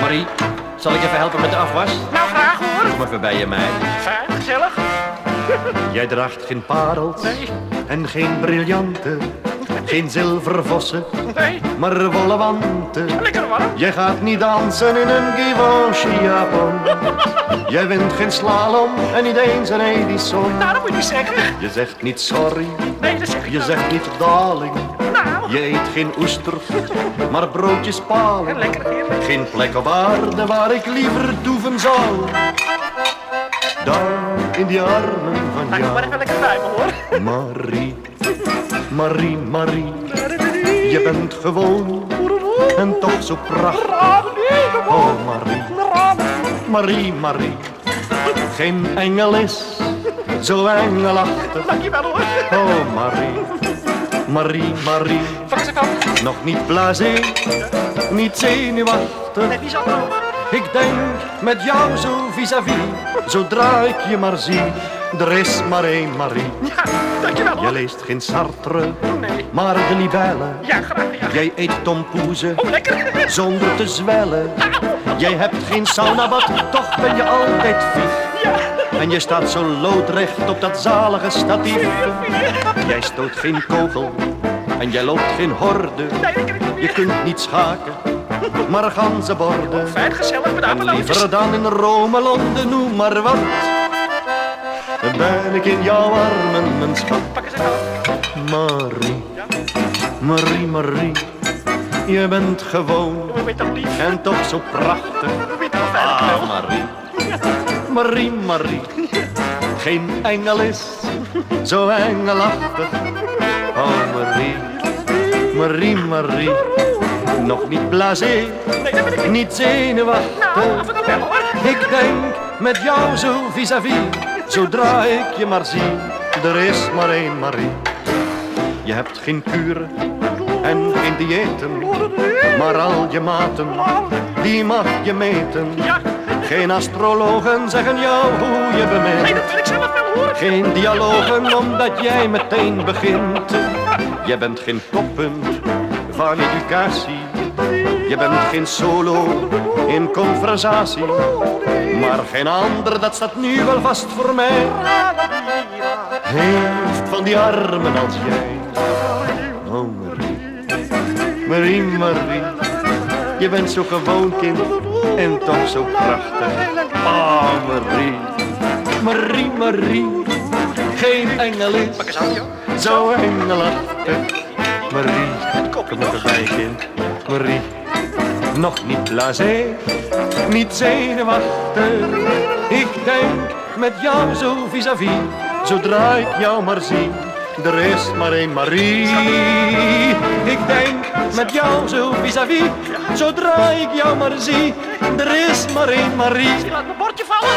Marie, zal ik even helpen met de afwas? Nou, graag hoor. Kom even bij je meid. Fijn, gezellig. Jij draagt geen parels Nee. en geen briljanten, geen zilvervossen, Nee, maar wollen wanten. lekker warm. Jij gaat niet dansen in een Givenchy japon. Jij wint geen slalom en niet eens een Edison. Nou, dat moet je niet zeggen. Je zegt niet sorry, Nee, dat zeg ik je nou. zegt niet darling. Nou, Je eet geen oesters, maar broodjes paling. lekker heerlijk. Geen plek op aarde waar ik liever toeven zou. Daar in die armen van Nou, kom maar jou. even lekker bij me hoor. Marie, Marie, Marie, je bent gewoon en toch zo prachtig. Oh Marie, Marie, Marie, geen engel is zo engelachtig. Dankjewel hoor. Oh Marie, Marie, Marie, Pak ze van. nog niet blasé, niet zenuwachtig. Nee, die is al droog. Ik denk met jou zo vis-à-vis, zodra ik je maar zie, er is maar één Marie. Ja, dankjewel Je hoor. leest geen Sartre, Nee. maar de libelle. Ja, graag. Ja. Jij eet tompoezen Oh, lekker. zonder te zwellen. Jij hebt geen saunabad, toch ben je altijd vies. Ja. En je staat zo loodrecht op dat zalige statief. Jij stoot geen kogel en jij loopt geen horde. Nee, dat kan ik niet Je meer. kunt niet schaken, maar ganzenborden. Fijn, gezellig, met En apenlootjes. liever dan in Rome, Londen, noem maar wat. Dan ben ik in jouw armen, mijn schat. Pak eens even. Marie, Marie, Marie, je bent gewoon We weten toch lief. en toch zo prachtig. We weten toch fijn. Ah, Marie, Marie, Marie, geen engel is zo engelachtig. Oh Marie, Marie, Marie, nog niet blasé, Nee, dat ben ik niet. niet zenuwachtig. Nou, even bellen hoor. Ik denk met jou zo vis-à-vis, zodra ik je maar zie, er is maar één Marie. Je hebt geen kuren en geen diëten, maar al je maten, die mag je meten. Ja. Geen astrologen zeggen jou hoe je Nee, bemint. dat wil ik zelf wel hoor. Geen dialogen omdat jij meteen begint. Je bent geen toppunt van educatie. Je bent geen solo in conversatie. Maar geen ander, dat staat nu wel vast voor mij, heeft van die armen als jij. Oh Marie, Marie, Marie, je bent zo gewoon kind en toch zo prachtig. Ah Marie, Marie, Marie, geen engel is Pak eens aan, joh. zo engelachtig. Marie, kom nog erbij kind. Marie, nog niet blasé, niet zenuwachtig. Ik denk met jou zo vis-à-vis, zodra ik jou maar zie, er is maar één Marie. Ik denk met jou zo vis-à-vis, zodra ik jou maar zie, er is maar één Marie. Laat mijn bordje vallen.